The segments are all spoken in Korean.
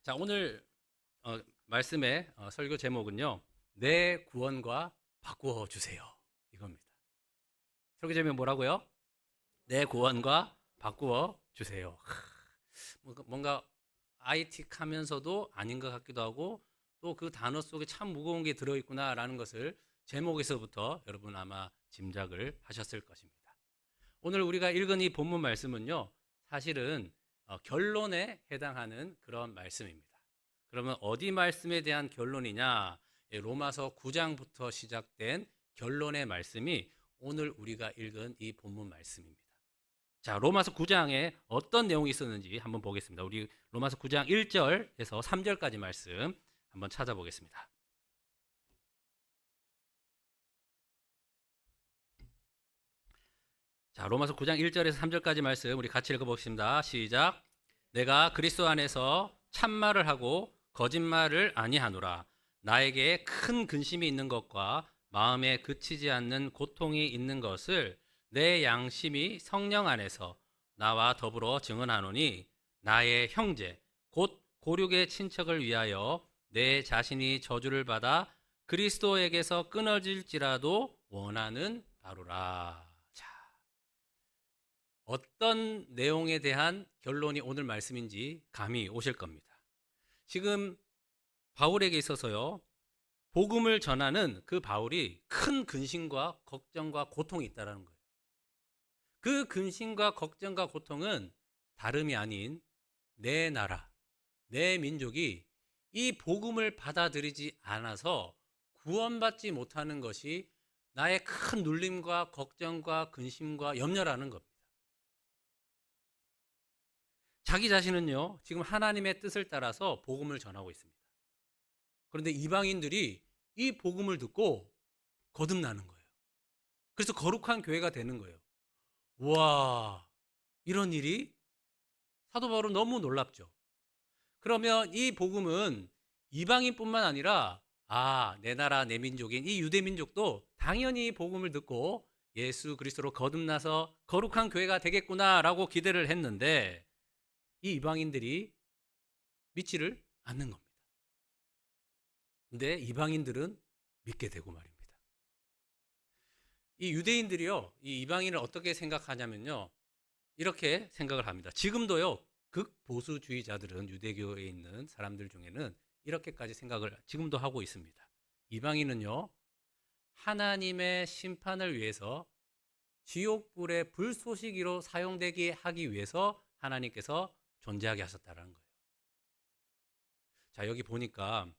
자, 오늘 말씀의 설교 제목은요. 내 구원과 바꾸어 주세요. 이겁니다. 설교 제목이 뭐라고요? 내 구원과 바꾸어 주세요. 뭔가 IT하면서도 아닌 것 같기도 하고 또 그 단어 속에 참 무거운 게 들어있구나라는 것을 제목에서부터 여러분 아마 짐작을 하셨을 것입니다. 오늘 우리가 읽은 이 본문 말씀은요. 사실은 결론에 해당하는 그런 말씀입니다. 그러면 어디 말씀에 대한 결론이냐? 로마서 9장부터 시작된 결론의 말씀이 오늘 우리가 읽은 이 본문 말씀입니다. 자, 로마서 9장에 어떤 내용이 있었는지 한번 보겠습니다. 우리 로마서 9장 1절에서 3절까지 말씀 한번 찾아보겠습니다. 자, 로마서 9장 1절에서 3절까지 말씀 우리 같이 읽어보겠습니다. 시작. 내가 그리스도 안에서 참말을 하고 거짓말을 아니하노라. 나에게 큰 근심이 있는 것과 마음에 그치지 않는 고통이 있는 것을 내 양심이 성령 안에서 나와 더불어 증언하노니 나의 형제 곧 고륙의 친척을 위하여 내 자신이 저주를 받아 그리스도에게서 끊어질지라도 원하는 바로라. 어떤 내용에 대한 결론이 오늘 말씀인지 감이 오실 겁니다. 지금 바울에게 있어서요, 복음을 전하는 그 바울이 큰 근심과 걱정과 고통이 있다는 거예요. 그 근심과 걱정과 고통은 다름이 아닌 내 나라, 내 민족이 이 복음을 받아들이지 않아서 구원받지 못하는 것이 나의 큰 눌림과 걱정과 근심과 염려라는 겁니다. 자기 자신은요, 지금 하나님의 뜻을 따라서 복음을 전하고 있습니다. 그런데 이방인들이 이 복음을 듣고 거듭나는 거예요. 그래서 거룩한 교회가 되는 거예요. 와, 이런 일이 사도 바울은 너무 놀랍죠. 그러면 이 복음은 이방인뿐만 아니라 내 나라 내 민족인 이 유대 민족도 당연히 복음을 듣고 예수 그리스도로 거듭나서 거룩한 교회가 되겠구나라고 기대를 했는데 이 이방인들이 믿지를 않는 겁니다. 근데 이방인들은 믿게 되고 말입니다. 이 유대인들이요, 이 이방인을 어떻게 생각하냐면요, 이렇게 생각을 합니다. 지금도요, 극보수주의자들은 유대교에 있는 사람들 중에는 이렇게까지 생각을 지금도 하고 있습니다. 이방인은요, 하나님의 심판을 위해서 지옥불의 불쏘시기로 사용되게 하기 위해서 하나님께서 존재하게 하셨다는 거예요. 자, 여기 보니까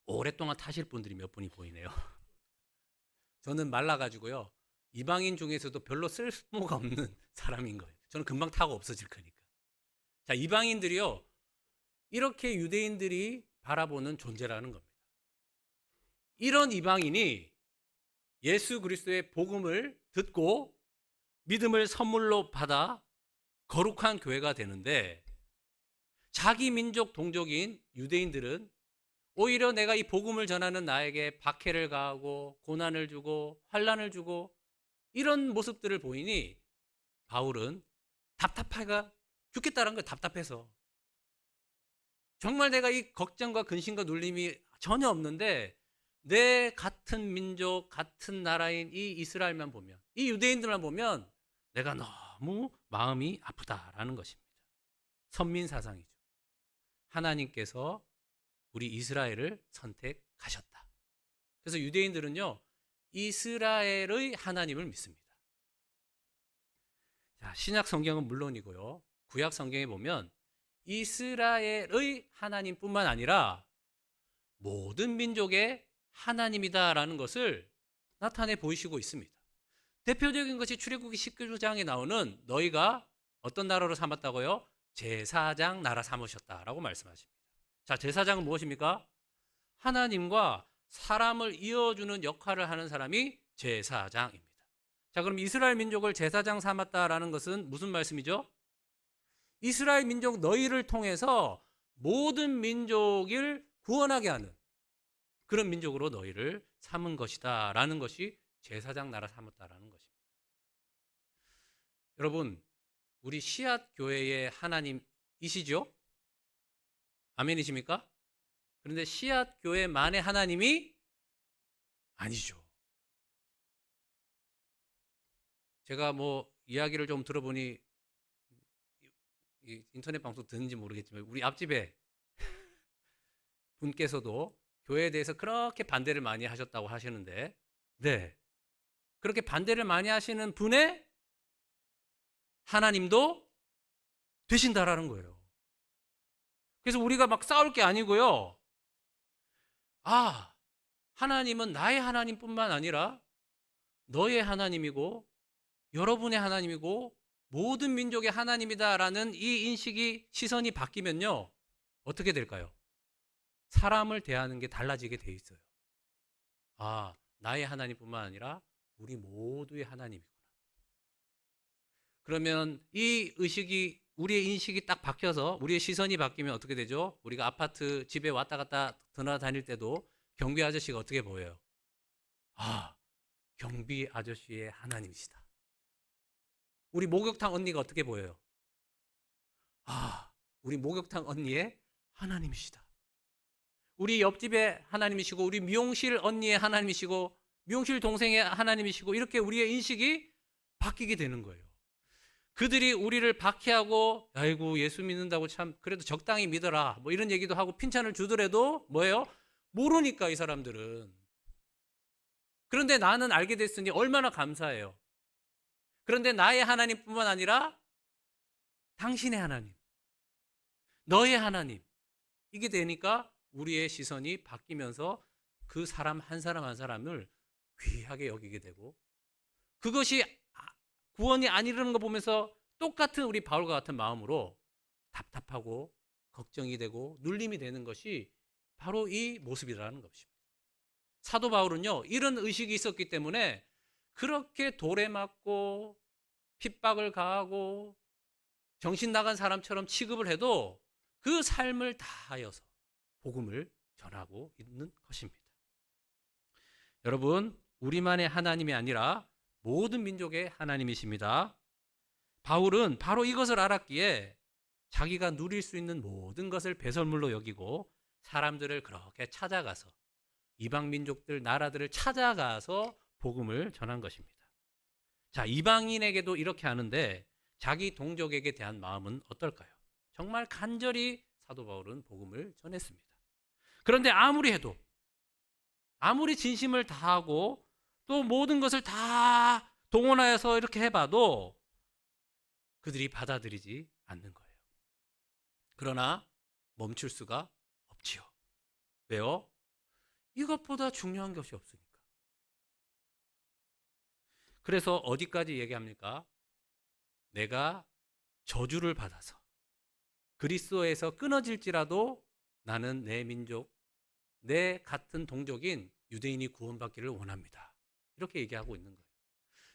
오랫동안 타실 분들이 몇 분이 보이네요. 저는 말라가지고요. 이방인 중에서도 별로 쓸모가 없는 사람인 거예요. 저는 금방 타고 없어질 거니까. 자, 이방인들이요. 이렇게 유대인들이 바라보는 존재라는 겁니다. 이런 이방인이 예수 그리스도의 복음을 듣고 믿음을 선물로 받아 거룩한 교회가 되는데 자기 민족 동족인 유대인들은 오히려 내가 이 복음을 전하는 나에게 박해를 가하고 고난을 주고 환난을 주고 이런 모습들을 보이니 바울은 답답하가 죽겠다는 거예요. 답답해서. 정말 내가 이 걱정과 근심과 눌림이 전혀 없는데 내 같은 민족, 같은 나라인 이 이스라엘만 보면, 이 유대인들만 보면 내가 너무 마음이 아프다라는 것입니다. 선민사상이죠. 하나님께서 우리 이스라엘을 선택하셨다. 그래서 유대인들은요, 이스라엘의 하나님을 믿습니다. 자, 신약 성경은 물론이고요. 구약 성경에 보면 이스라엘의 하나님뿐만 아니라 모든 민족의 하나님이다라는 것을 나타내 보이시고 있습니다. 대표적인 것이 출애굽기 19장에 나오는 너희가 어떤 나라로 삼았다고요? 제사장 나라 삼으셨다라고 말씀하십니다. 자, 제사장은 무엇입니까? 하나님과 사람을 이어주는 역할을 하는 사람이 제사장입니다. 자, 그럼 이스라엘 민족을 제사장 삼았다라는 것은 무슨 말씀이죠? 이스라엘 민족 너희를 통해서 모든 민족을 구원하게 하는 그런 민족으로 너희를 삼은 것이다 라는 것이 제사장 나라 삼았다라는 것입니다. 여러분, 우리 씨앗 교회의 하나님이시죠? 아멘이십니까? 그런데 씨앗 교회만의 하나님이 아니죠. 제가 뭐 이야기를 좀 들어보니 인터넷 방송 듣는지 모르겠지만 우리 앞집에 분께서도 교회에 대해서 그렇게 반대를 많이 하셨다고 하시는데, 네, 그렇게 반대를 많이 하시는 분의 하나님도 되신다라는 거예요. 그래서 우리가 막 싸울 게 아니고요. 아, 하나님은 나의 하나님뿐만 아니라 너의 하나님이고 여러분의 하나님이고 모든 민족의 하나님이다라는 이 인식이, 시선이 바뀌면요, 어떻게 될까요? 사람을 대하는 게 달라지게 돼 있어요. 아, 나의 하나님뿐만 아니라 우리 모두의 하나님이구나. 그러면 이 의식이, 우리의 인식이 딱 바뀌어서 우리의 시선이 바뀌면 어떻게 되죠? 우리가 아파트 집에 왔다 갔다 드나다닐 때도 경비 아저씨가 어떻게 보여요? 아, 경비 아저씨의 하나님이시다. 우리 목욕탕 언니가 어떻게 보여요? 아, 우리 목욕탕 언니의 하나님이시다. 우리 옆집의 하나님이시고 우리 미용실 언니의 하나님이시고 미용실 동생의 하나님이시고, 이렇게 우리의 인식이 바뀌게 되는 거예요. 그들이 우리를 박해하고 아이고 예수 믿는다고 참 그래도 적당히 믿어라 뭐 이런 얘기도 하고 핀찬을 주더라도 뭐예요? 모르니까 이 사람들은. 그런데 나는 알게 됐으니 얼마나 감사해요. 그런데 나의 하나님뿐만 아니라 당신의 하나님, 너의 하나님, 이게 되니까 우리의 시선이 바뀌면서 그 사람 한 사람 한 사람을 귀하게 여기게 되고, 그것이 구원이 아니라는 거 보면서 똑같은 우리 바울과 같은 마음으로 답답하고 걱정이 되고 눌림이 되는 것이 바로 이 모습이라는 것입니다. 사도 바울은요, 이런 의식이 있었기 때문에 그렇게 돌에 맞고 핍박을 가하고 정신 나간 사람처럼 취급을 해도 그 삶을 다하여서 복음을 전하고 있는 것입니다. 여러분, 우리만의 하나님이 아니라 모든 민족의 하나님이십니다. 바울은 바로 이것을 알았기에 자기가 누릴 수 있는 모든 것을 배설물로 여기고 사람들을 그렇게 찾아가서, 이방 민족들, 나라들을 찾아가서 복음을 전한 것입니다. 자, 이방인에게도 이렇게 하는데 자기 동족에게 대한 마음은 어떨까요? 정말 간절히 사도 바울은 복음을 전했습니다. 그런데 아무리 해도, 아무리 진심을 다하고 또 모든 것을 다 동원하여서 이렇게 해봐도 그들이 받아들이지 않는 거예요. 그러나 멈출 수가 없지요. 왜요? 이것보다 중요한 것이 없으니까. 그래서 어디까지 얘기합니까? 내가 저주를 받아서 그리스도에서 끊어질지라도 나는 내 민족, 내 같은 동족인 유대인이 구원받기를 원합니다. 이렇게 얘기하고 있는 거예요.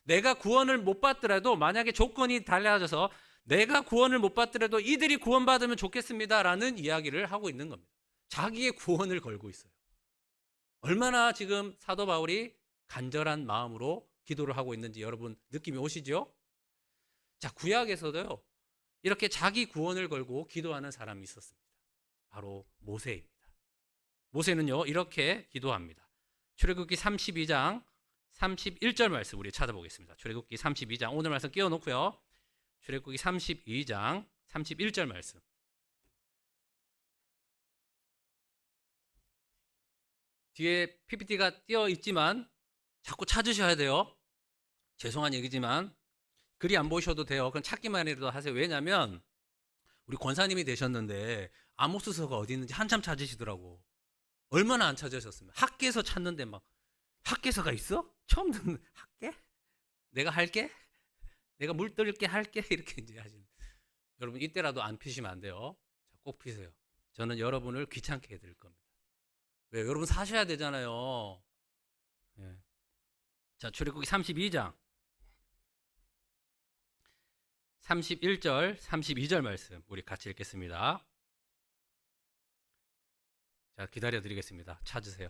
내가 구원을 못 받더라도, 만약에 조건이 달라져서 내가 구원을 못 받더라도 이들이 구원받으면 좋겠습니다라는 이야기를 하고 있는 겁니다. 자기의 구원을 걸고 있어요. 얼마나 지금 사도 바울이 간절한 마음으로 기도를 하고 있는지 여러분 느낌이 오시죠? 자, 구약에서도요, 이렇게 자기 구원을 걸고 기도하는 사람이 있었습니다. 바로 모세입니다. 모세는요, 이렇게 기도합니다. 출애굽기 32장 31절 말씀 우리 찾아보겠습니다. 출애굽기 32장, 오늘 말씀 끼워놓고요. 출애굽기 32장 31절 말씀. 뒤에 PPT가 띄어 있지만 자꾸 찾으셔야 돼요. 죄송한 얘기지만 글이 안 보셔도 돼요. 그럼 찾기만 해도 하세요. 왜냐하면 우리 권사님이 되셨는데 아모스서가 어디 있는지 한참 찾으시더라고. 얼마나 안 찾으셨으면. 학계서 찾는데 막, 학계서가 있어? 처음 듣는. 학계? 내가 할게? 내가 물 들게 할게? 이렇게 이제 하시는. 여러분 이때라도 안 피시면 안 돼요. 자, 꼭 피세요. 저는 여러분을 귀찮게 해드릴 겁니다. 왜? 여러분 사셔야 되잖아요. 예. 자, 출애굽기 32장 31절 32절 말씀 우리 같이 읽겠습니다. 자, 기다려 드리겠습니다. 찾으세요.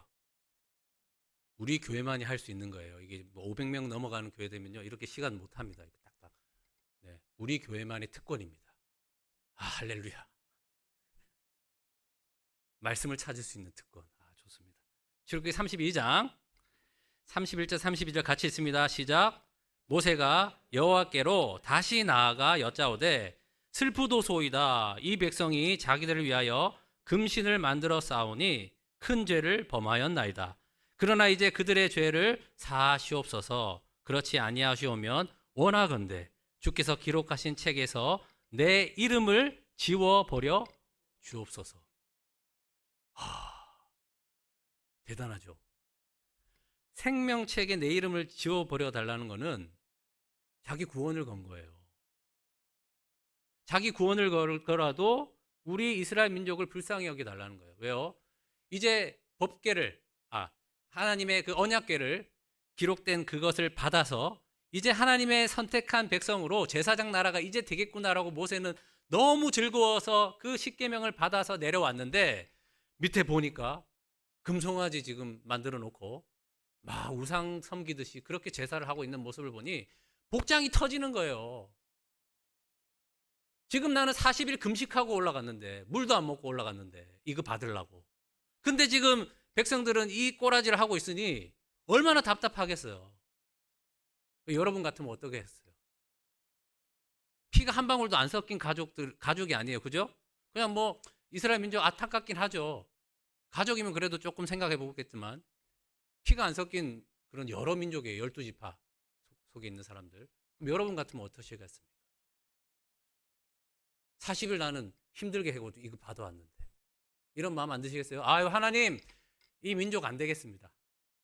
우리 교회만이 할 수 있는 거예요. 이게 뭐 500명 넘어가는 교회 되면요, 이렇게 시간 못 합니다. 이렇게 딱딱. 네, 우리 교회만의 특권입니다. 아, 할렐루야. 말씀을 찾을 수 있는 특권. 좋습니다. 출애굽기 32장 31절 32절 같이 있습니다. 시작. 모세가 여호와께로 다시 나아가 여짜오되 슬프도소이다. 이 백성이 자기들을 위하여 금신을 만들어 쌓으니 큰 죄를 범하였나이다. 그러나 이제 그들의 죄를 사하시옵소서. 그렇지 아니하시오면 원하건대 주께서 기록하신 책에서 내 이름을 지워버려 주옵소서. 대단하죠. 생명책에 내 이름을 지워버려 달라는 것은 자기 구원을 건 거예요. 자기 구원을 걸더라도 우리 이스라엘 민족을 불쌍히 여겨달라는 거예요. 왜요? 이제 법궤를, 하나님의 그 언약궤를 기록된 그것을 받아서 이제 하나님의 선택한 백성으로 제사장 나라가 이제 되겠구나라고 모세는 너무 즐거워서 그 십계명을 받아서 내려왔는데 밑에 보니까 금송아지 지금 만들어 놓고 막 우상 섬기듯이 그렇게 제사를 하고 있는 모습을 보니 복장이 터지는 거예요. 지금 나는 40일 금식하고 올라갔는데 물도 안 먹고 올라갔는데 이거 받으려고. 근데 지금 백성들은 이 꼬라지를 하고 있으니 얼마나 답답하겠어요. 여러분 같으면 어떻게 했어요? 피가 한 방울도 안 섞인 가족이 아니에요. 그죠? 그냥 뭐 이스라엘 민족 안타깝긴 하죠. 가족이면 그래도 조금 생각해 보겠지만 피가 안 섞인 그런 여러 민족이에요. 12지파 속에 있는 사람들. 그럼 여러분 같으면 어떠시겠습니까? 40일 나는 힘들게 해고 이거 받아왔는데 이런 마음 안 드시겠어요? 아유 하나님 이 민족 안 되겠습니다.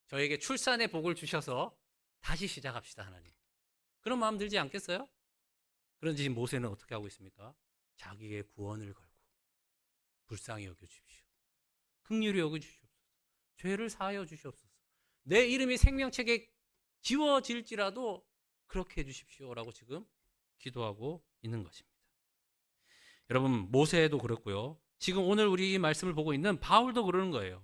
저에게 출산의 복을 주셔서 다시 시작합시다 하나님. 그런 마음 들지 않겠어요? 그런지 모세는 어떻게 하고 있습니까? 자기의 구원을 걸고 불쌍히 여겨주십시오. 긍휼히 여겨주시옵소서. 죄를 사하여 주시옵소서. 내 이름이 생명책에 지워질지라도 그렇게 해주십시오라고 지금 기도하고 있는 것입니다. 여러분 모세도 그렇고요. 지금 오늘 우리 이 말씀을 보고 있는 바울도 그러는 거예요.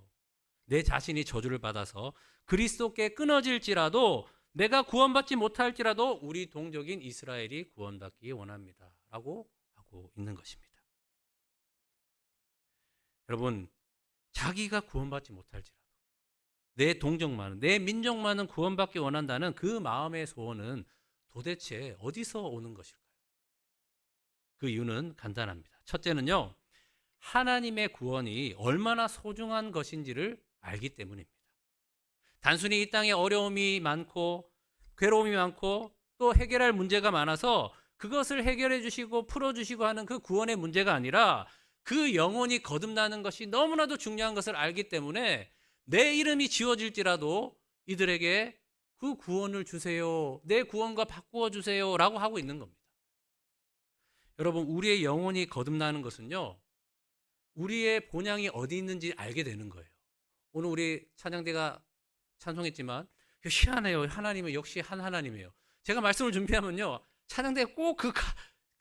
내 자신이 저주를 받아서 그리스도께 끊어질지라도 내가 구원받지 못할지라도 우리 동족인 이스라엘이 구원받기 원합니다. 라고 하고 있는 것입니다. 여러분 자기가 구원받지 못할지라도 내 동족만은 내 민족만은 구원받기 원한다는 그 마음의 소원은 도대체 어디서 오는 것일까요? 그 이유는 간단합니다. 첫째는요. 하나님의 구원이 얼마나 소중한 것인지를 알기 때문입니다. 단순히 이 땅에 어려움이 많고 괴로움이 많고 또 해결할 문제가 많아서 그것을 해결해 주시고 풀어 주시고 하는 그 구원의 문제가 아니라 그 영혼이 거듭나는 것이 너무나도 중요한 것을 알기 때문에 내 이름이 지워질지라도 이들에게 그 구원을 주세요. 내 구원과 바꾸어 주세요. 라고 하고 있는 겁니다. 여러분 우리의 영혼이 거듭나는 것은요. 우리의 본향이 어디 있는지 알게 되는 거예요. 오늘 우리 찬양대가 찬송했지만 희한해요. 하나님은 역시 한 하나님이에요. 제가 말씀을 준비하면요. 찬양대가 꼭 그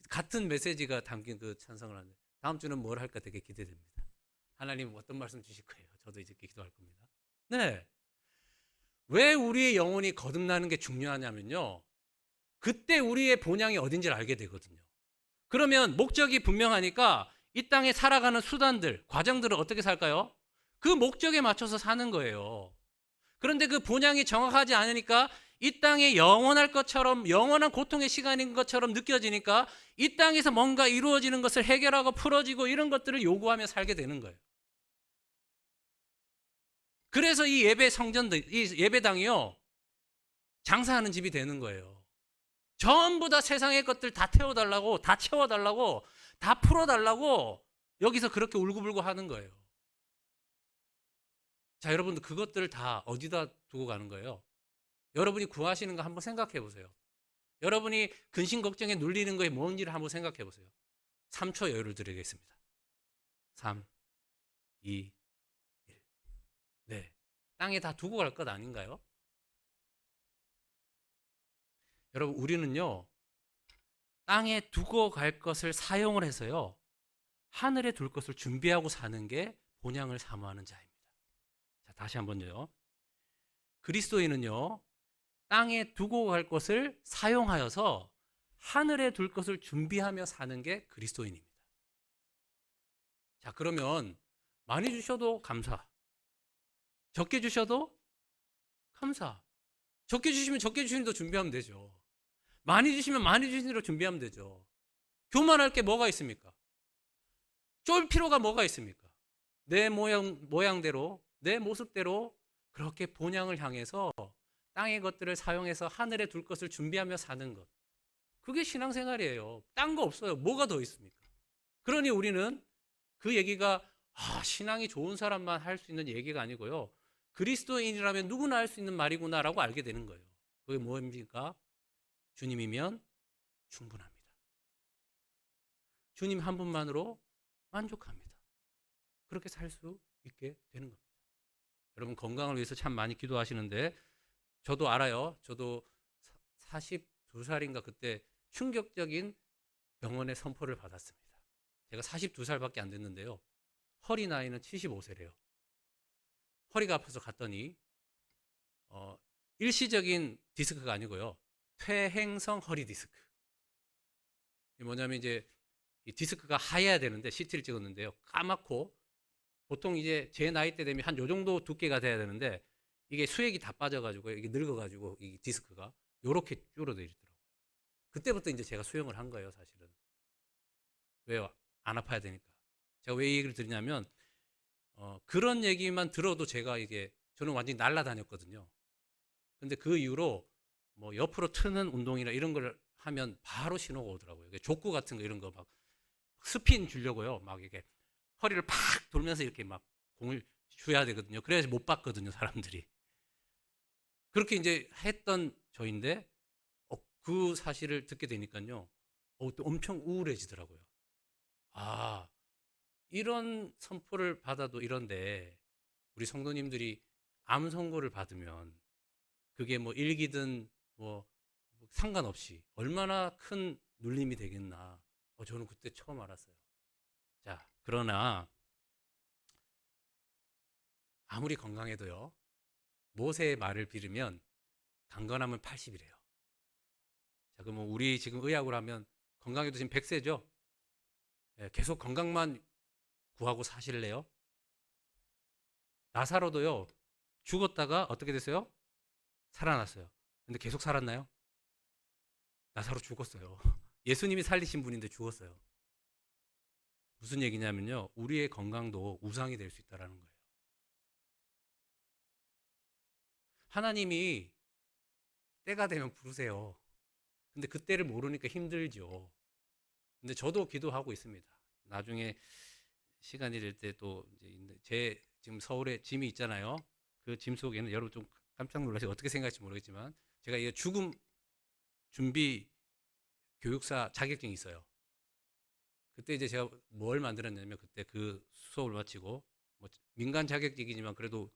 같은 메시지가 담긴 그 찬송을 하는데 다음 주는 뭘 할까 되게 기대됩니다. 하나님 어떤 말씀 주실 거예요. 저도 이제 기도할 겁니다. 네. 왜 우리의 영혼이 거듭나는 게 중요하냐면요. 그때 우리의 본향이 어딘지를 알게 되거든요. 그러면 목적이 분명하니까 이 땅에 살아가는 수단들, 과정들을 어떻게 살까요? 그 목적에 맞춰서 사는 거예요. 그런데 그 본향이 정확하지 않으니까 이 땅에 영원할 것처럼 영원한 고통의 시간인 것처럼 느껴지니까 이 땅에서 뭔가 이루어지는 것을 해결하고 풀어지고 이런 것들을 요구하며 살게 되는 거예요. 그래서 이 예배 성전들, 이 예배당이요. 장사하는 집이 되는 거예요. 전부 다 세상의 것들 다 태워달라고, 다 채워달라고, 다 풀어달라고 여기서 그렇게 울고불고 하는 거예요. 자, 여러분들 그것들을 다 어디다 두고 가는 거예요? 여러분이 구하시는 거 한번 생각해 보세요. 여러분이 근심 걱정에 눌리는 거에 뭔지를 한번 생각해 보세요. 3초 여유를 드리겠습니다. 3, 2, 1. 네. 땅에 다 두고 갈 것 아닌가요? 여러분, 우리는요, 땅에 두고 갈 것을 사용을 해서요, 하늘에 둘 것을 준비하고 사는 게 본향을 사모하는 자입니다. 자, 다시 한번요. 그리스도인은요, 땅에 두고 갈 것을 사용하여서 하늘에 둘 것을 준비하며 사는 게 그리스도인입니다. 자, 그러면 많이 주셔도 감사. 적게 주셔도 감사. 적게 주시면 적게 주시는 대로 준비하면 되죠. 많이 주시면 많이 주시는 대로 준비하면 되죠. 교만할 게 뭐가 있습니까? 쫄 필요가 뭐가 있습니까? 내 모양대로, 내 모습대로 그렇게 본향을 향해서 땅의 것들을 사용해서 하늘에 둘 것을 준비하며 사는 것. 그게 신앙생활이에요. 딴 거 없어요. 뭐가 더 있습니까? 그러니 우리는 그 얘기가 신앙이 좋은 사람만 할 수 있는 얘기가 아니고요. 그리스도인이라면 누구나 할 수 있는 말이구나라고 알게 되는 거예요. 그게 뭡니까? 주님이면 충분합니다. 주님 한 분만으로 만족합니다. 그렇게 살 수 있게 되는 겁니다. 여러분 건강을 위해서 참 많이 기도하시는데 저도 알아요. 저도 42살인가 그때 충격적인 병원의 선포를 받았습니다. 제가 42살밖에 안 됐는데요. 허리 나이는 75세래요. 허리가 아파서 갔더니 일시적인 디스크가 아니고요. 퇴행성 허리 디스크. 뭐냐면 이제 이 디스크가 하얘야 되는데 CT를 찍었는데요. 까맣고 보통 이제 제 나이 때 되면 한 요 정도 두께가 돼야 되는데 이게 수액이 다 빠져가지고 이게 늙어가지고 이 디스크가 요렇게 줄어들더라고요. 그때부터 이제 제가 수영을 한 거예요, 사실은. 왜요? 안 아파야 되니까. 제가 왜 이 얘기를 드리냐면 그런 얘기만 들어도 제가 이게 저는 완전히 날아다녔거든요. 근데 그 이후로 뭐 옆으로 트는 운동이나 이런 걸 하면 바로 신호가 오더라고요. 족구 같은 거 이런 거 막 스핀 주려고요. 막 이게 허리를 팍 돌면서 이렇게 막 공을 줘야 되거든요. 그래야지 못 봤거든요, 사람들이. 그렇게 이제 했던 저인데 그 사실을 듣게 되니까요. 또 엄청 우울해지더라고요. 아, 이런 선포를 받아도 이런데 우리 성도님들이 암 선고를 받으면 그게 뭐 일기든 뭐 상관없이 얼마나 큰 눌림이 되겠나. 저는 그때 처음 알았어요. 자, 그러나 아무리 건강해도요. 모세의 말을 빌으면 강건하면 80이래요. 자, 그러면 우리 지금 의학으로 하면 건강해도 지금 100세죠? 계속 건강만 구하고 사실래요? 나사로도요. 죽었다가 어떻게 됐어요? 살아났어요. 근데 계속 살았나요? 나사로 죽었어요. 예수님이 살리신 분인데 죽었어요. 무슨 얘기냐면요. 우리의 건강도 우상이 될 수 있다는 거예요. 하나님이 때가 되면 부르세요. 근데 그때를 모르니까 힘들죠. 근데 저도 기도하고 있습니다. 나중에 시간이 될 때 또 제 지금 서울에 짐이 있잖아요. 그 짐 속에는 여러분 좀 깜짝 놀라시고 어떻게 생각할지 모르겠지만 제가 이 죽음 준비 교육사 자격증이 있어요. 그때 이제 제가 뭘 만들었냐면 그때 그 수업을 마치고 뭐 민간 자격증이지만 그래도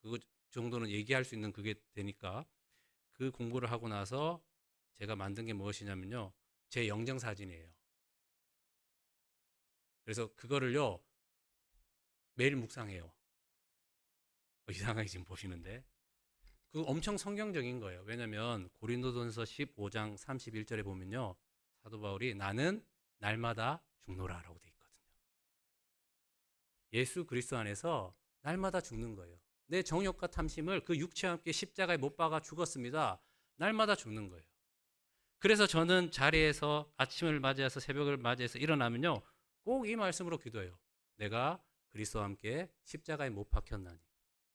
그 정도는 얘기할 수 있는 그게 되니까 그 공부를 하고 나서 제가 만든 게 무엇이냐면요. 제 영정 사진이에요. 그래서 그거를요. 매일 묵상해요. 이상하게 지금 보시는데 그 엄청 성경적인 거예요. 왜냐하면 고린도전서 15장 31절에 보면요. 사도 바울이 나는 날마다 죽노라라고 돼 있거든요. 예수 그리스도 안에서 날마다 죽는 거예요. 내 정욕과 탐심을 그 육체와 함께 십자가에 못 박아 죽었습니다. 날마다 죽는 거예요. 그래서 저는 자리에서 아침을 맞이해서 새벽을 맞이해서 일어나면요. 꼭 이 말씀으로 기도해요. 내가 그리스도와 함께 십자가에 못 박혔나니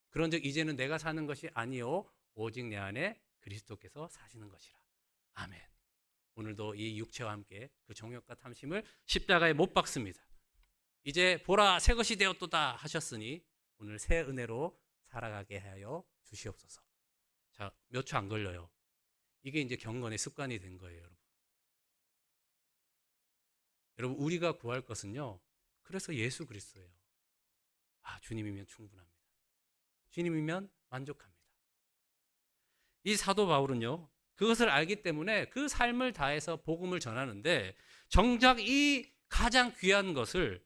그런즉 이제는 내가 사는 것이 아니요 오직 내 안에 그리스도께서 사시는 것이라. 아멘. 오늘도 이 육체와 함께 그 정욕과 탐심을 십자가에 못 박습니다. 이제 보라 새 것이 되었도다 하셨으니 오늘 새 은혜로 살아가게 하여 주시옵소서. 자, 몇 초 안 걸려요. 이게 이제 경건의 습관이 된 거예요, 여러분. 여러분 우리가 구할 것은요. 그래서 예수 그리스도예요. 주님이면 충분합니다. 주님이면 만족합니다. 이 사도 바울은요. 그것을 알기 때문에 그 삶을 다해서 복음을 전하는데 정작 이 가장 귀한 것을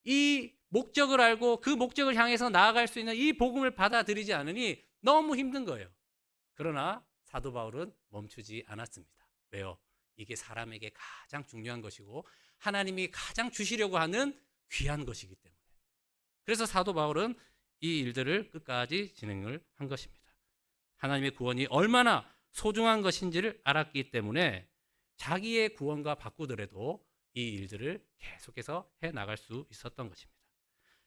이 목적을 알고 그 목적을 향해서 나아갈 수 있는 이 복음을 받아들이지 않으니 너무 힘든 거예요. 그러나 사도 바울은 멈추지 않았습니다. 왜요? 이게 사람에게 가장 중요한 것이고 하나님이 가장 주시려고 하는 귀한 것이기 때문에. 그래서 사도 바울은 이 일들을 끝까지 진행을 한 것입니다. 하나님의 구원이 얼마나 소중한 것인지를 알았기 때문에 자기의 구원과 바꾸더라도 이 일들을 계속해서 해 나갈 수 있었던 것입니다.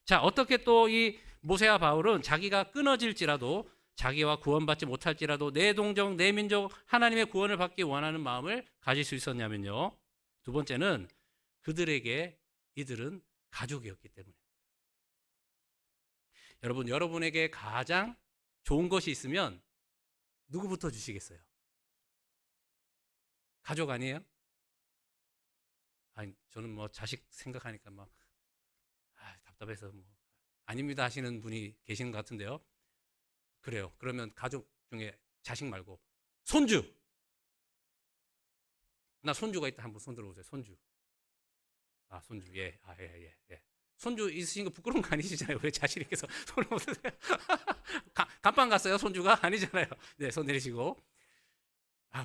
자, 어떻게 또 이 모세와 바울은 자기가 끊어질지라도, 자기와 구원받지 못할지라도 내 동족, 내 민족 하나님의 구원을 받기 원하는 마음을 가질 수 있었냐면요, 두 번째는 그들에게 이들은 가족이었기 때문입니다. 여러분, 여러분에게 가장 좋은 것이 있으면 누구부터 주시겠어요? 가족 아니에요? 아니, 저는 뭐 자식 생각하니까 막 답답해서 뭐 아닙니다 하시는 분이 계시는 것 같은데요. 그래요. 그러면 가족 중에 자식 말고 손주. 나 손주가 있다. 한번 손 들어보세요. 손주. 아, 손주. 예. 아, 예. 손주 있으신 거 부끄러운 거 아니시잖아요. 왜 자식에게서 손을 못 드세요? 감방 갔어요? 손주가? 아니잖아요. 네, 손 내리시고.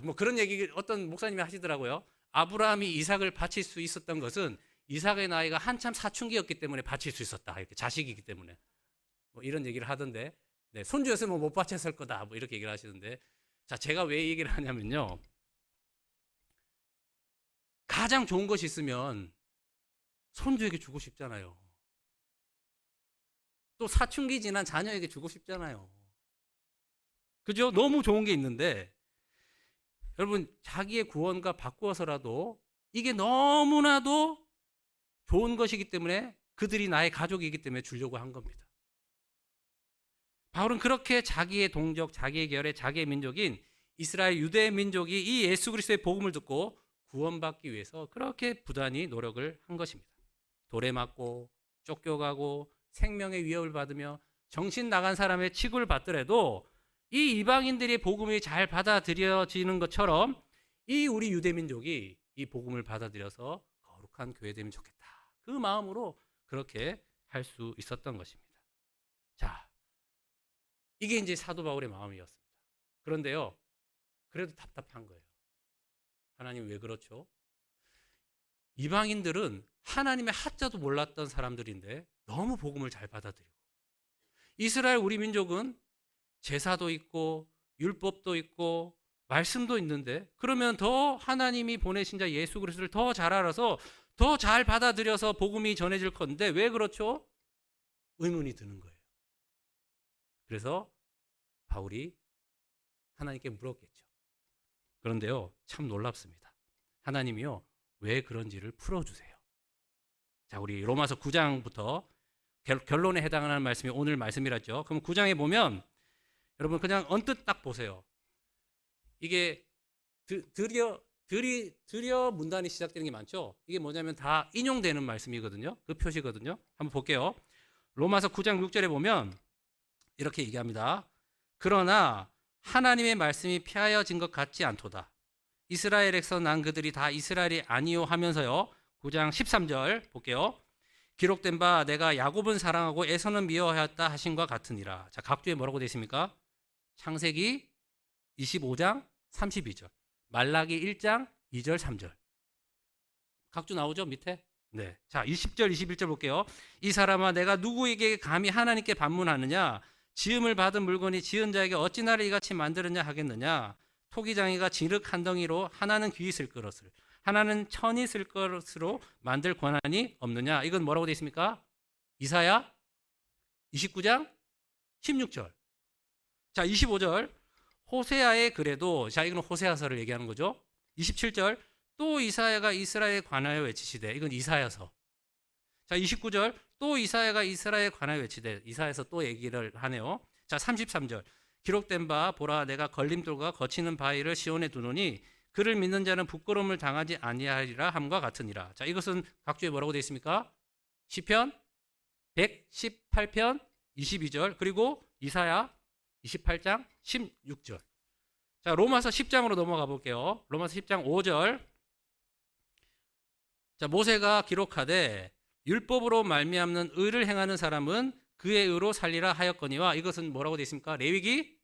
뭐 그런 얘기 어떤 목사님이 하시더라고요. 아브라함이 이삭을 바칠 수 있었던 것은 이삭의 나이가 한참 사춘기였기 때문에 바칠 수 있었다. 이렇게 자식이기 때문에. 뭐 이런 얘기를 하던데, 네, 손주였으면 못 바쳤을 거다. 뭐 이렇게 얘기를 하시는데, 자, 제가 왜 얘기를 하냐면요, 가장 좋은 것이 있으면 손주에게 주고 싶잖아요. 또 사춘기 지난 자녀에게 주고 싶잖아요. 그죠? 너무 좋은 게 있는데, 여러분, 자기의 구원과 바꾸어서라도 이게 너무나도 좋은 것이기 때문에 그들이 나의 가족이기 때문에 주려고 한 겁니다. 바울은 그렇게 자기의 동족, 자기의 결의, 자기의 민족인 이스라엘 유대 민족이 이 예수 그리스도의 복음을 듣고 구원받기 위해서 그렇게 부단히 노력을 한 것입니다. 돌에 맞고 쫓겨가고 생명의 위협을 받으며 정신 나간 사람의 취급을 받더라도 이 이방인들의 복음이 잘 받아들여지는 것처럼 이 우리 유대 민족이 이 복음을 받아들여서 거룩한 교회 되면 좋겠다. 그 마음으로 그렇게 할 수 있었던 것입니다. 자, 이게 이제 사도 바울의 마음이었습니다. 그런데요, 그래도 답답한 거예요. 하나님 왜 그렇죠? 이방인들은 하나님의 하자도 몰랐던 사람들인데 너무 복음을 잘 받아들이고, 이스라엘 우리 민족은 제사도 있고 율법도 있고 말씀도 있는데, 그러면 더 하나님이 보내신 자 예수 그리스도를 더 잘 알아서 더 잘 받아들여서 복음이 전해질 건데 왜 그렇죠? 의문이 드는 거예요. 그래서 바울이 하나님께 물었겠죠. 그런데요, 참 놀랍습니다. 하나님이요, 왜 그런지를 풀어주세요. 자, 우리 로마서 9장부터 결론에 해당하는 말씀이 오늘 말씀이라죠. 그럼 9장에 보면 여러분 그냥 언뜻 딱 보세요. 이게 드려 문단이 시작되는 게 많죠. 이게 뭐냐면 다 인용되는 말씀이거든요. 그 표시거든요. 한번 볼게요. 로마서 9장 6절에 보면 이렇게 얘기합니다. 그러나 하나님의 말씀이 폐하여진 것 같지 않도다. 이스라엘에서 난 그들이 다 이스라엘이 아니요 하면서요. 9장 13절 볼게요. 기록된 바 내가 야곱은 사랑하고 에서는 미워하였다 하신과 같으니라. 자, 각주에 뭐라고 되어 있습니까? 창세기 25장 32절, 말라기 1장 2절 3절. 각주 나오죠 밑에? 네. 자, 20절 21절 볼게요. 이 사람아 내가 누구에게 감히 하나님께 반문하느냐? 지음을 받은 물건이 지은 자에게 어찌 나를 이같이 만들었냐 하겠느냐? 토기장이가 진흙 한 덩이로 하나는 귀 있을 것을 하나는 천이 있을 것으로 만들 권한이 없느냐? 이건 뭐라고 되어 있습니까? 이사야 29장 16절. 자, 25절 호세아의 글에도, 자, 이건 호세아서를 얘기하는 거죠. 27절 또 이사야가 이스라엘에 관하여 외치시되, 이건 이사야서. 자, 29절 또 이사야가 이스라엘에 관하여 외치되, 이사야서 또 얘기를 하네요. 자, 33절 기록된 바 보라 내가 걸림돌과 거치는 바위를 시온에 두노니 그를 믿는 자는 부끄러움을 당하지 아니하리라 함과 같으니라. 자, 이것은 각주에 뭐라고 되어 있습니까? 시편 118편 22절, 그리고 이사야 28장 16절. 자, 로마서 10장으로 넘어가 볼게요. 로마서 10장 5절. 자, 모세가 기록하되 율법으로 말미암는 의를 행하는 사람은 그의 의로 살리라 하였거니와, 이것은 뭐라고 되어 있습니까? 레위기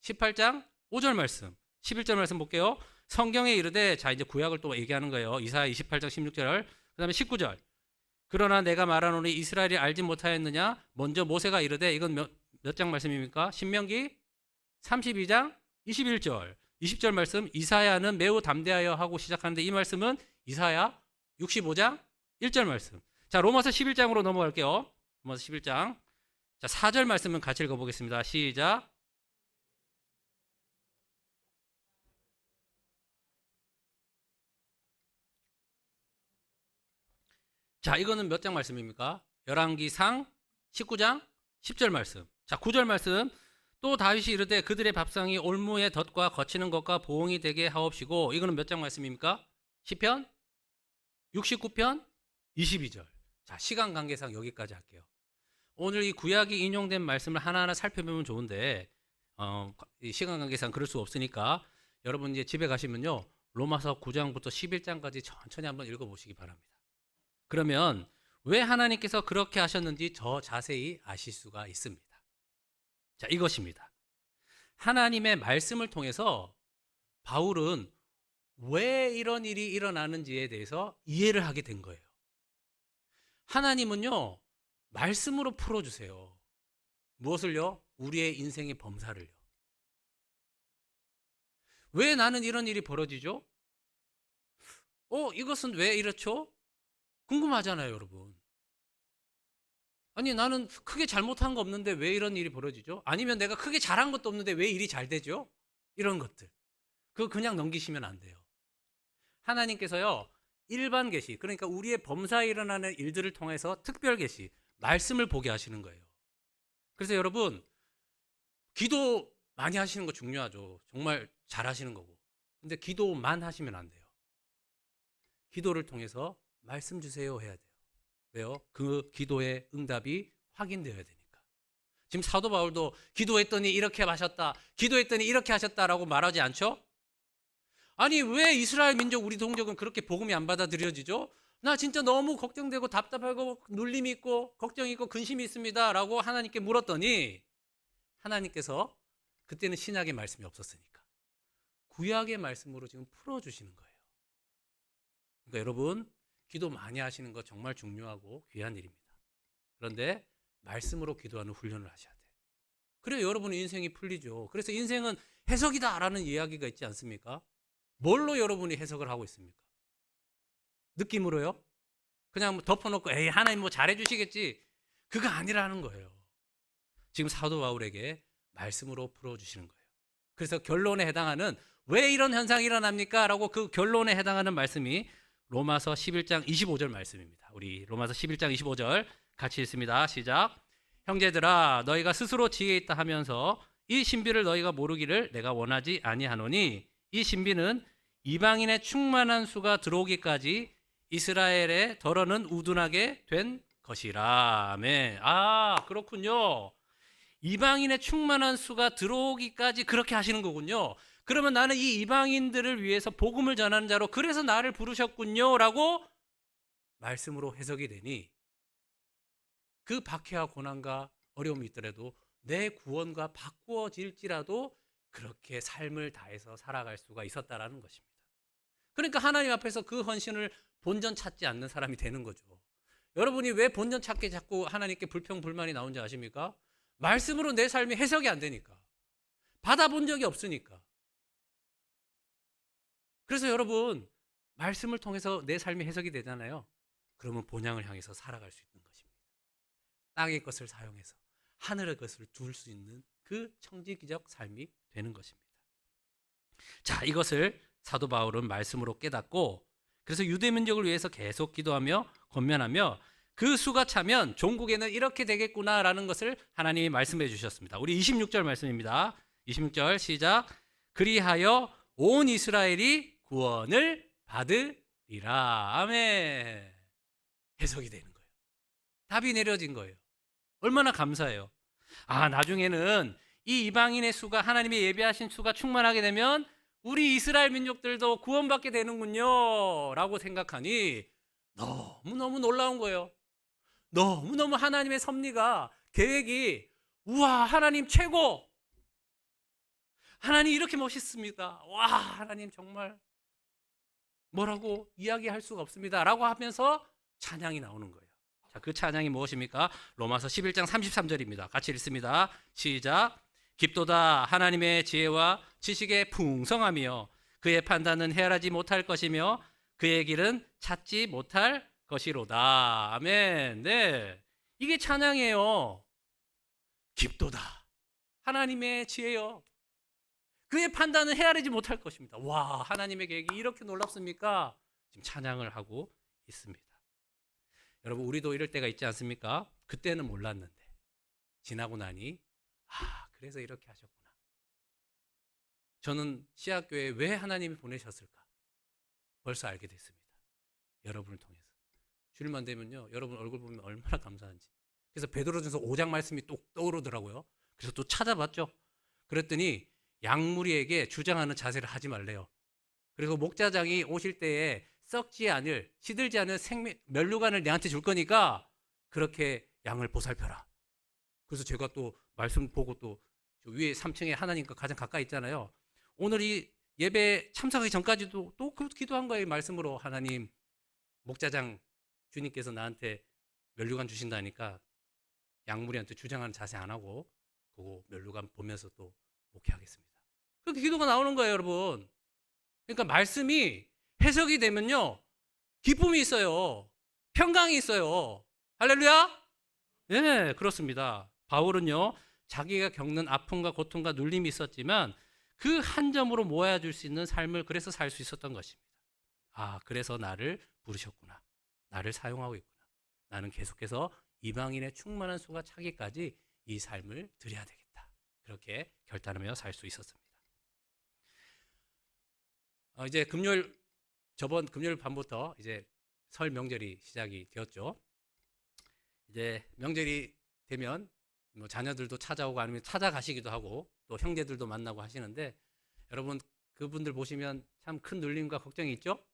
18장 5절 말씀. 11절 말씀 볼게요. 성경에 이르되, 자, 이제 구약을 또 얘기하는 거예요. 이사야 28장 16절. 그다음에 19절. 그러나 내가 말하노니 이스라엘이 알지 못하였느냐? 먼저 모세가 이르되, 이건 몇 장 말씀입니까? 신명기 32장 21절. 20절 말씀, 이사야는 매우 담대하여 하고 시작하는데, 이 말씀은 이사야 65장 1절 말씀. 자, 로마서 11장으로 넘어갈게요. 로마서 11장. 자, 4절 말씀은 같이 읽어보겠습니다. 시작. 자, 이거는 몇 장 말씀입니까? 열왕기상 19장 10절 말씀. 자, 9절 말씀. 또 다윗이 이르되 그들의 밥상이 올무의 덫과 거치는 것과 보응이 되게 하옵시고, 이거는 몇 장 말씀입니까? 시편 69편 22절. 자, 시간 관계상 여기까지 할게요. 오늘 이 구약이 인용된 말씀을 하나하나 살펴보면 좋은데, 이 시간 관계상 그럴 수 없으니까 여러분 이제 집에 가시면요, 로마서 9장부터 11장까지 천천히 한번 읽어보시기 바랍니다. 그러면 왜 하나님께서 그렇게 하셨는지 더 자세히 아실 수가 있습니다. 자, 이것입니다. 하나님의 말씀을 통해서 바울은 왜 이런 일이 일어나는지에 대해서 이해를 하게 된 거예요. 하나님은요, 말씀으로 풀어주세요. 무엇을요? 우리의 인생의 범사를요. 왜 나는 이런 일이 벌어지죠? 이것은 왜 이렇죠? 궁금하잖아요, 여러분. 아니, 나는 크게 잘못한 거 없는데 왜 이런 일이 벌어지죠? 아니면 내가 크게 잘한 것도 없는데 왜 일이 잘 되죠? 이런 것들. 그거 그냥 넘기시면 안 돼요. 하나님께서요, 일반 계시, 그러니까 우리의 범사에 일어나는 일들을 통해서 특별 계시, 말씀을 보게 하시는 거예요. 그래서 여러분, 기도 많이 하시는 거 중요하죠. 정말 잘 하시는 거고. 근데 기도만 하시면 안 돼요. 기도를 통해서 말씀 주세요 해야 돼요. 왜요? 그 기도의 응답이 확인되어야 되니까. 지금 사도 바울도 기도했더니 이렇게 하셨다, 기도했더니 이렇게 하셨다라고 말하지 않죠? 아니, 왜 이스라엘 민족, 우리 동족은 그렇게 복음이 안 받아들여지죠? 나 진짜 너무 걱정되고 답답하고 눌림이 있고 걱정이 있고 근심이 있습니다 라고 하나님께 물었더니, 하나님께서 그때는 신약의 말씀이 없었으니까 구약의 말씀으로 지금 풀어주시는 거예요. 그러니까 여러분, 기도 많이 하시는 거 정말 중요하고 귀한 일입니다. 그런데 말씀으로 기도하는 훈련을 하셔야 돼요. 그래야 여러분의 인생이 풀리죠. 그래서 인생은 해석이다라는 이야기가 있지 않습니까? 뭘로 여러분이 해석을 하고 있습니까? 느낌으로요? 그냥 뭐 덮어놓고 에이, 하나님 뭐 잘해주시겠지, 그거 아니라는 거예요. 지금 사도 바울에게 말씀으로 풀어주시는 거예요. 그래서 결론에 해당하는, 왜 이런 현상이 일어납니까? 라고 그 결론에 해당하는 말씀이 로마서 11장 25절 말씀입니다. 우리 로마서 11장 25절 같이 읽습니다. 시작. 형제들아, 너희가 스스로 지혜 있다 하면서 이 신비를 너희가 모르기를 내가 원하지 아니하노니, 이 신비는 이방인의 충만한 수가 들어오기까지 이스라엘의 덜어는 우둔하게 된 것이라. 아멘. 아, 그렇군요. 이방인의 충만한 수가 들어오기까지 그렇게 하시는 거군요. 그러면 나는 이 이방인들을 위해서 복음을 전하는 자로, 그래서 나를 부르셨군요 라고 말씀으로 해석이 되니, 그 박해와 고난과 어려움이 있더라도 내 구원과 바꾸어질지라도 그렇게 삶을 다해서 살아갈 수가 있었다라는 것입니다. 그러니까 하나님 앞에서 그 헌신을 본전 찾지 않는 사람이 되는 거죠. 여러분이 왜 본전 찾게 자꾸 하나님께 불평 불만이 나온지 아십니까? 말씀으로 내 삶이 해석이 안 되니까, 받아본 적이 없으니까. 그래서 여러분, 말씀을 통해서 내 삶이 해석이 되잖아요. 그러면 본향을 향해서 살아갈 수 있는 것입니다. 땅의 것을 사용해서 하늘의 것을 둘 수 있는 그 청지기적 삶이 되는 것입니다. 자, 이것을 사도 바울은 말씀으로 깨닫고, 그래서 유대 민족을 위해서 계속 기도하며 권면하며, 그 수가 차면 종국에는 이렇게 되겠구나라는 것을 하나님이 말씀해 주셨습니다. 우리 26절 말씀입니다. 26절 시작. 그리하여 온 이스라엘이 구원을 받으리라. 아멘. 해석이 되는 거예요. 답이 내려진 거예요. 얼마나 감사해요. 아, 나중에는 이 이방인의 수가, 하나님의 예비하신 수가 충만하게 되면 우리 이스라엘 민족들도 구원받게 되는군요 라고 생각하니 너무너무 놀라운 거예요. 너무너무 하나님의 섭리가, 계획이, 우와, 하나님 최고, 하나님 이렇게 멋있습니다, 와, 하나님 정말 뭐라고 이야기할 수가 없습니다 라고 하면서 찬양이 나오는 거예요. 자, 그 찬양이 무엇입니까? 로마서 11장 33절입니다. 같이 읽습니다. 시작. 깊도다 하나님의 지혜와 지식의 풍성함이요 그의 판단은 헤아리지 못할 것이며 그의 길은 찾지 못할 것이로다. 아멘. 네, 이게 찬양이에요. 깊도다 하나님의 지혜요 그의 판단은 헤아리지 못할 것입니다. 와, 하나님의 계획이 이렇게 놀랍습니까? 지금 찬양을 하고 있습니다. 여러분, 우리도 이럴 때가 있지 않습니까? 그때는 몰랐는데 지나고 나니 그래서 이렇게 하셨구나. 저는 씨앗교회에 왜 하나님이 보내셨을까? 벌써 알게 됐습니다. 여러분을 통해서. 주일만 되면요, 여러분 얼굴 보면 얼마나 감사한지. 그래서 베드로전서 5장 말씀이 또 떠오르더라고요. 그래서 또 찾아봤죠. 그랬더니 양무리에게 주장하는 자세를 하지 말래요. 그리고 목자장이 오실 때에 썩지 않을, 시들지 않은 면류관을 내한테 줄 거니까 그렇게 양을 보살펴라. 그래서 제가 또 말씀 보고 또 위에 3층에 하나님과 가장 가까이 있잖아요. 오늘 이 예배 참석하기 전까지도 또 기도한 거예요. 말씀으로 하나님, 목자장 주님께서 나한테 면류관 주신다니까 양무리한테 주장하는 자세 안 하고 그거 면류관 보면서 또 목회하겠습니다. 그렇게 기도가 나오는 거예요, 여러분. 그러니까 말씀이 해석이 되면요, 기쁨이 있어요. 평강이 있어요. 할렐루야? 네, 그렇습니다. 바울은요, 자기가 겪는 아픔과 고통과 눌림이 있었지만 그 한 점으로 모아줄 수 있는 삶을 그래서 살 수 있었던 것입니다. 그래서 나를 부르셨구나. 나를 사용하고 있구나. 나는 계속해서 이방인의 충만한 수가 차기까지 이 삶을 드려야 되겠다. 그렇게 결단하며 살 수 있었습니다. 이제 저번 금요일 밤부터 이제 설 명절이 시작이 되었죠. 이제 명절이 되면 뭐 자녀들도 찾아오고 아니면 찾아가시기도 하고 또 형제들도 만나고 하시는데, 여러분 그분들 보시면 참 큰 눌림과 걱정이 있죠.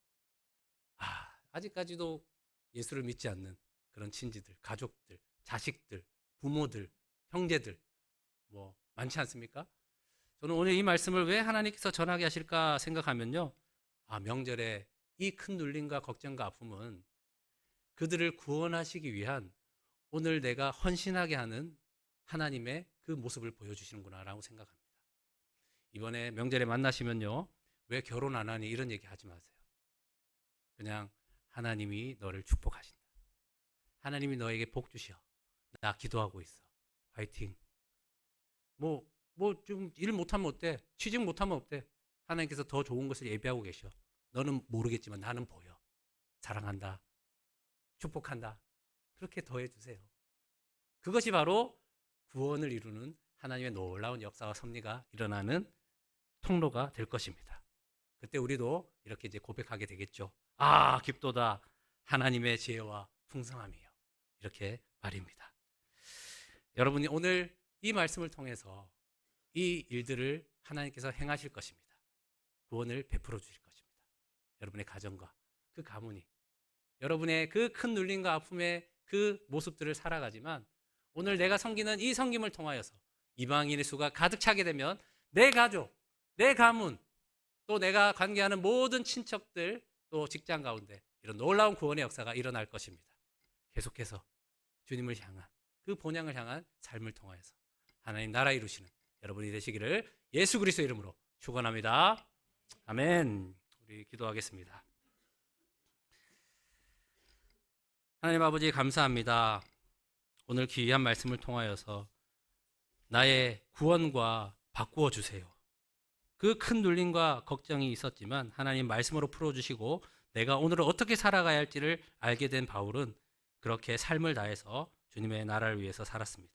아직까지도 예수를 믿지 않는 그런 친지들, 가족들, 자식들, 부모들, 형제들 뭐 많지 않습니까? 저는 오늘 이 말씀을 왜 하나님께서 전하게 하실까 생각하면요, 명절에 이 큰 눌림과 걱정과 아픔은 그들을 구원하시기 위한 오늘 내가 헌신하게 하는 하나님의 그 모습을 보여주시는구나 라고 생각합니다. 이번에 명절에 만나시면요, 왜 결혼 안 하니 이런 얘기 하지 마세요. 그냥 하나님이 너를 축복하신다. 하나님이 너에게 복 주셔. 나 기도하고 있어. 화이팅. 뭐 좀 일 못하면 어때? 취직 못하면 어때? 하나님께서 더 좋은 것을 예비하고 계셔. 너는 모르겠지만 나는 보여. 사랑한다. 축복한다. 그렇게 더해주세요. 그것이 바로 구원을 이루는 하나님의 놀라운 역사와 섭리가 일어나는 통로가 될 것입니다. 그때 우리도 이렇게 이제 고백하게 되겠죠. 깊도다 하나님의 지혜와 풍성함이요. 이렇게 말입니다. 여러분이 오늘 이 말씀을 통해서 이 일들을 하나님께서 행하실 것입니다. 구원을 베풀어 주실 것입니다. 여러분의 가정과 그 가문이, 여러분의 그 큰 눌림과 아픔의 그 모습들을 살아가지만 오늘 내가 섬기는 이 섬김을 통하여서 이방인의 수가 가득 차게 되면 내 가족, 내 가문, 또 내가 관계하는 모든 친척들, 또 직장 가운데 이런 놀라운 구원의 역사가 일어날 것입니다. 계속해서 주님을 향한 그 본향을 향한 삶을 통하여서 하나님 나라 이루시는 여러분이 되시기를 예수 그리스도 이름으로 축원합니다. 아멘. 우리 기도하겠습니다. 하나님 아버지 감사합니다. 오늘 귀한 말씀을 통하여서 나의 구원과 바꾸어 주세요. 그 큰 눌림과 걱정이 있었지만 하나님 말씀으로 풀어주시고 내가 오늘 어떻게 살아가야 할지를 알게 된 바울은 그렇게 삶을 다해서 주님의 나라를 위해서 살았습니다.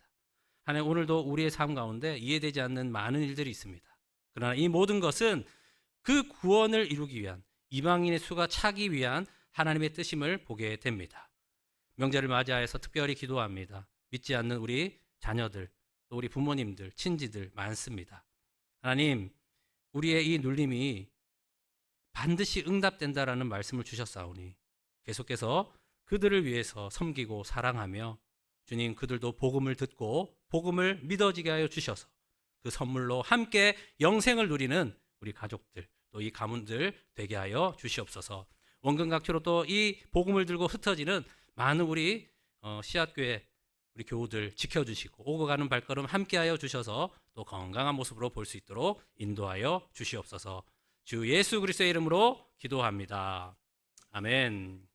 하나님 오늘도 우리의 삶 가운데 이해되지 않는 많은 일들이 있습니다. 그러나 이 모든 것은 그 구원을 이루기 위한, 이방인의 수가 차기 위한 하나님의 뜻임을 보게 됩니다. 명절을 맞이하여서 특별히 기도합니다. 믿지 않는 우리 자녀들, 또 우리 부모님들, 친지들 많습니다. 하나님, 우리의 이 눌림이 반드시 응답된다라는 말씀을 주셨사오니 계속해서 그들을 위해서 섬기고 사랑하며 주님 그들도 복음을 듣고 복음을 믿어지게 하여 주셔서 그 선물로 함께 영생을 누리는 우리 가족들, 또 이 가문들 되게 하여 주시옵소서. 원근각처로 또 이 복음을 들고 흩어지는 많은 우리 씨앗교회 우리 교우들 지켜주시고 오고 가는 발걸음 함께하여 주셔서 또 건강한 모습으로 볼 수 있도록 인도하여 주시옵소서. 주 예수 그리스도의 이름으로 기도합니다. 아멘.